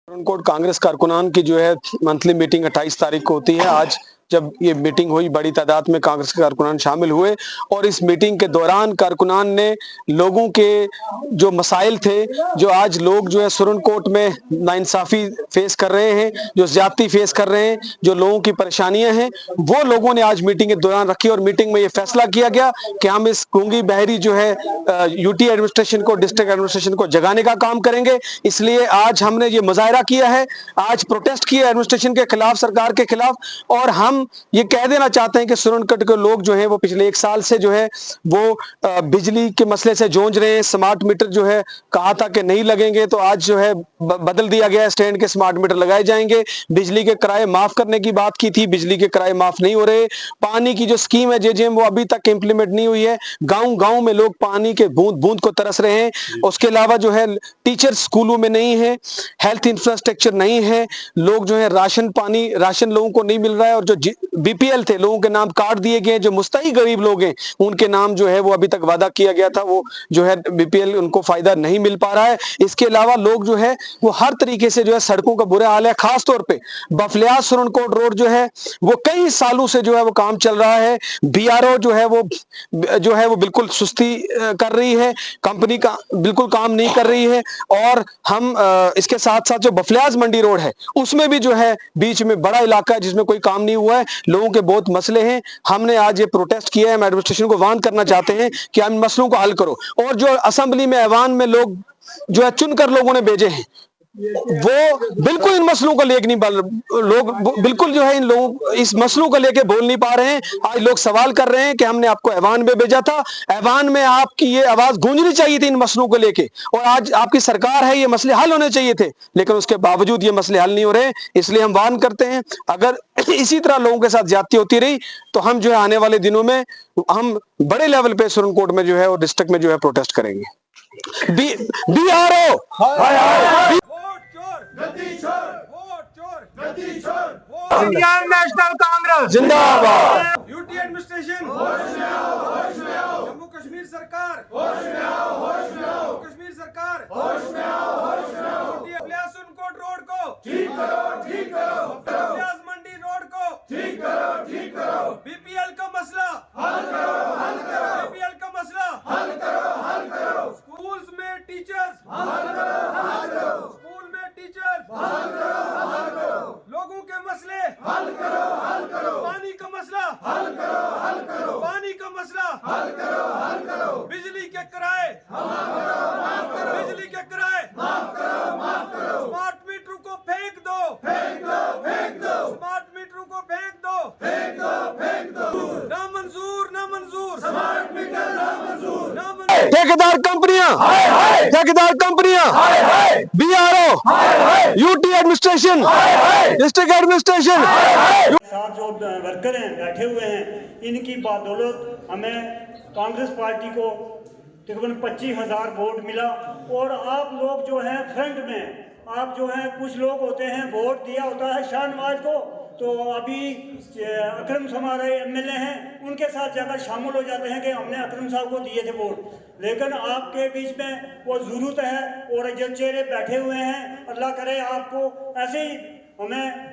सुरनकोट कांग्रेस कारकुनान की जो है मंथली मीटिंग 28 तारीख को होती है। आज जब ये मीटिंग हुई, बड़ी तादाद में कांग्रेस के कारकुनान शामिल हुए और इस मीटिंग के दौरान कारकुनान ने लोगों के जो मसाइल थे, जो आज लोग जो है सुरनकोट में नाइंसाफी फेस कर रहे हैं, जो ज्यादती फेस कर रहे हैं, जो लोगों की परेशानियां हैं, वो लोगों ने आज मीटिंग के दौरान रखी और मीटिंग में ये फैसला किया गया कि हम इस गूंगी बहरी जो है यूटी एडमिनिस्ट्रेशन को, डिस्ट्रिक्ट एडमिनिस्ट्रेशन को जगाने का काम करेंगे। इसलिए आज हमने ये मुजाहरा किया है, आज प्रोटेस्ट किया एडमिनिस्ट्रेशन के खिलाफ, सरकार के खिलाफ। और हम ये कह देना चाहते हैं कि सुरनकोट के लोग जो हैं वो पिछले 1 साल से जो है वो बिजली के मसले से जूझ रहे हैं। स्मार्ट मीटर जो है कहा था कि नहीं लगेंगे, तो आज जो है बदल दिया गया है, स्टैंड के स्मार्ट मीटर लगाए जाएंगे। बिजली के किराए माफ करने की बात की थी, बिजली के किराए माफ नहीं हो रहे। पानी की जो स्कीम है जेजेएम, वो अभी तक इंप्लीमेंट नहीं हुई है। गांव गांव में लोग पानी के बूंद बूंद को तरस रहे हैं। उसके अलावा जो है टीचर स्कूलों में नहीं है, हेल्थ इंफ्रास्ट्रक्चर नहीं है, लोग जो है राशन लोगों को नहीं मिल रहा है। और जो बीपीएल थे, लोगों के नाम कार्ड दिए गए, जो मुस्तही गरीब लोग हैं उनके नाम जो है वो अभी तक वादा किया गया था, वो जो है बीपीएल उनको फायदा नहीं मिल पा रहा है। इसके अलावा लोग जो है वो हर तरीके से जो है सड़कों का बुरा हाल है। खास तौर पे बफलियाज सुरनकोट रोड जो है वो कई सालों से जो है वो काम चल रहा है। बीआरओ जो है वो बिल्कुल सुस्ती कर रही है, कंपनी का बिल्कुल काम नहीं कर रही है। और हम इसके साथ साथ जो बफलियाज मंडी रोड है उसमें भी जो है बीच में बड़ा इलाका है जिसमें कोई काम नहीं हुआ है। लोगों के बहुत मसले हैं। हमने आज ये प्रोटेस्ट किया है। हम एडमिनिस्ट्रेशन को वार्न करना चाहते हैं कि इन मसलों को हल करो। और जो असेंबली में ऐवान में लोग जो है चुनकर लोगों ने भेजे हैं, वो बिल्कुल इन मसलों को लेकर नहीं लोग बिल्कुल जो है इन लोगों इस मसलों को लेकर बोल नहीं पा रहे हैं। आज लोग सवाल कर रहे हैं कि हमने आपको ऐवान में भेजा था, ऐवान में आपकी ये आवाज गूंजनी चाहिए थी इन मसलों को लेके, और आज आपकी सरकार है, ये मसले हल होने चाहिए थे, लेकिन उसके बावजूद ये मसले हल नहीं हो रहे। इसलिए हम वार्न करते हैं, अगर इसी तरह लोगों के साथ ज्यादती होती रही तो हम जो है आने वाले दिनों में हम बड़े लेवल पे सुरनकोट में जो है और डिस्ट्रिक्ट में जो है प्रोटेस्ट करेंगे। बीआरओ इंडियन नेशनल कांग्रेस जिंदाबाद। यूटी एडमिनिस्ट्रेशन होश में आओ, होश में आओ। जम्मू कश्मीर सरकार होश में आओ, होश में आओ। कश्मीर सरकार होश में आओ, होश में आओ। बफलियाज सुरनकोट रोड को ठीक करो, ठीक करो। बफलियाज मंडी रोड को ठीक करो, ठीक करो। बीपीएल का मसला हल करो, हल करो। बीपीएल का मसला हल करो, हल करो। स्कूल्स में टीचर्स हल करो, हल करो। स्कूल में टीचर्स हल करो, हल करो। लोगों के मसले हल करो, हल करो। पानी का मसला हल करो, हल करो। पानी का मसला हल करो, हल करो। बिजली के किराए माफ करो, माफ करो। बिजली के किराए माफ करो, माफ करो। स्मार्ट मीटर को फेंक दो, फेंक दो, फेंक दो। स्मार्ट मीटर को फेंक दो, फेंक दो, फेंक दो। ना मंजूर, ना मंजूर। स्मार्ट मीटर ना मंजूर, ना मंजूर। ठेकेदार कंपनियां, ठेकेदार कंपनियां, BRO, UT administration, district administration, साथ जो वर्कर हैं बैठे हुए हैं, इनकी बदौलत हमें कांग्रेस पार्टी को तकरीबन 25,000 वोट मिला। और आप लोग जो हैं फ्रंट में, आप जो हैं कुछ लोग होते हैं वोट दिया होता है शाहनवाज को, तो अभी अकरम साहब हमारे एमएलए हैं, उनके साथ जाकर शामिल हो जाते हैं कि हमने अकरम साहब को दिए थे वोट। लेकिन आपके बीच में वो ज़रूरत है, और जो चेहरे बैठे हुए हैं, अल्लाह करे आपको ऐसे ही हमें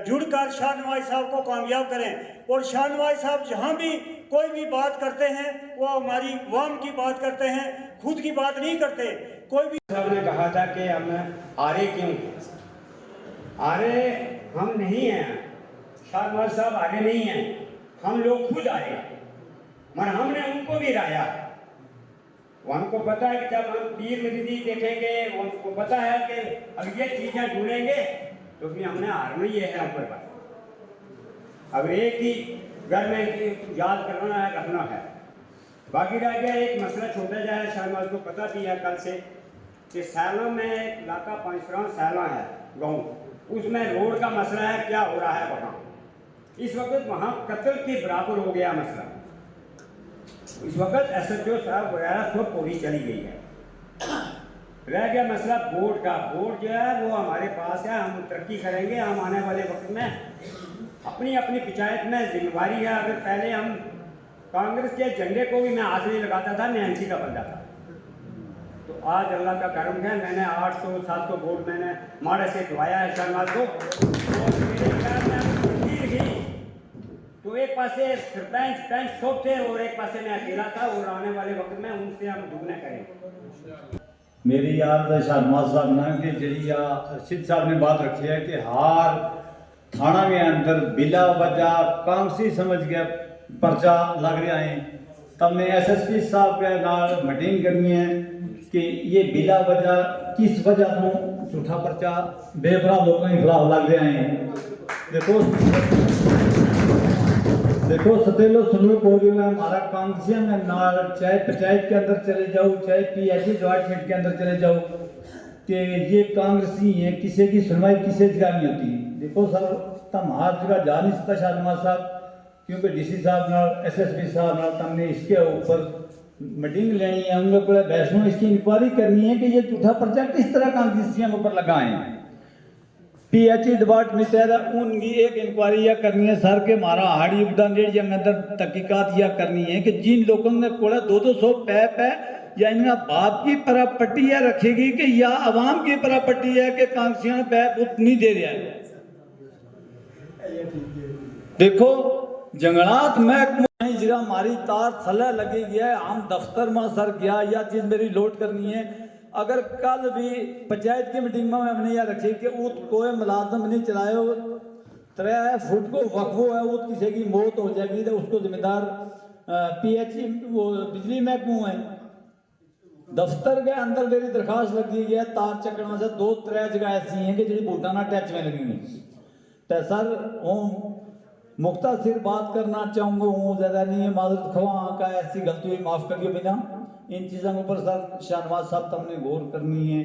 जुड़कर शाहनवाज साहब को कामयाब करें। और शाहनवाज साहब जहाँ भी कोई भी बात करते हैं वो हमारी अवाम की बात करते हैं, खुद की बात नहीं करते। कोई भी साहब ने कहा था कि हम हारे क्यों? हारे हम नहीं हैं, शाहनवाज साहब हारे नहीं हैं, हम लोग खुद आए, मगर हमने उनको भी हराया। हमको पता है कि जब हम पीर मदीदी देखेंगे, हमको पता है कि अब ये चीज़ें ढूंढेंगे तो फिर हमने हारना ही है ऊपर पर। अब एक ही घर में याद करना है, रखना है। बाकी रह गया एक मसला छोटा जाए, शाहनवाज को पता भी है कल से कि सैलों में एक इलाका पंचफ्रां सैला है गाँव, उसमें रोड का मसला है, क्या हो रहा है वहाँ। इस वक्त वहाँ कत्ल के बराबर हो गया मसला। इस वक्त एसएचओ साहब वगैरह सब पुलिस चली गई है। रह गया मसला बोर्ड का। बोर्ड जो है वो हमारे पास है, हम तरक्की करेंगे। हम आने वाले वक्त में अपनी अपनी पंचायत में जिम्मेवारी है। अगर पहले हम कांग्रेस के झंडे को भी मैं हाथ नहीं लगाता था, मैं एमसी का बंदा था, तो आज अल्लाह का करम है, मैंने 800-700 वोट मैंने माड़े से दवाया है शहनाज को। और मेरे ख्याल में तकदीर ही तो एक पासे सरपंच सब थे और एक पासे मैं अकेला था, और आने वाले वक्त में उनसे हम दुगने करें। मेरी याद है शहनवाज साहब ना कि जी अर्शिद साहब ने बात रखी है कि हार थाना में अंदर बिला वजह कांग्रेसी समझ के पर्चा लग रहा है। तब ने SSP साहब के नाल मीटिंग करनी है कि ये बिला वजह किस वजह को झूठा पर्चा बेबरा लोगों के खिलाफ लग रहा है। देखो सतेलो सुनो को जो है हमारा कांग्रेसियों में नाल, चाहे पंचायत के अंदर चले जाओ, चाहे PHE डिपार्टमेंट के अंदर चले जाओ, कि ये कांग्रेसी हैं, किसी की सुनवाई किसी जगह नहीं होती। देखो सर तम हर जगह जा नहीं सकता शहनवाज साहब, क्योंकि DC साहब नाल SSP साहब नाल तमने इसके ऊपर मीटिंग लेनी है, उन लोग को बैठना, इसकी इंक्वायरी करनी है कि ये झूठा पर्चा किस तरह कांग्रेसियों के ऊपर लगाए हैं। PHE डिपार्टमेंट है उनकी एक इंक्वायरी यह करनी है सर के मारा हाड़ी उड़ान रेडियो में अंदर तहकीकात यह करनी है कि जिन लोगों ने कोड़ा 200 पैप है या इनका बाप की प्रॉपर्टी है रखेगी कि या आवाम की प्रॉपर्टी है कि कांग्रेसियों पैप नहीं दे रहा है। देखो जंगलात महकमा जरा हमारी तार थले लगी गया है, हम दफ्तर में सर गया या चीज मेरी लोड करनी है, अगर कल भी पंचायत की मीटिंग में हमने यह रखी कि उत कोई मुलाजम नहीं चलाए 3 फुट को वक्फो है, उत किसी की मौत हो जाएगी तो उसको जिम्मेदार PHE वो बिजली महकमा है। दफ्तर के अंदर मेरी दरखास्त लगी है तार चकना से 2-3 जगह ऐसी हैं कि जी बूटाना टच में लगी हुई। तो सर हूँ मुख्तासिर बात करना चाहूँगा, हूँ ज़्यादा नहीं है, माजरत खवा का ऐसी गलती हुई माफ़ करिए बिना। इन चीज़ों के ऊपर सर शहनवाज साहब तुमने गौर करनी है।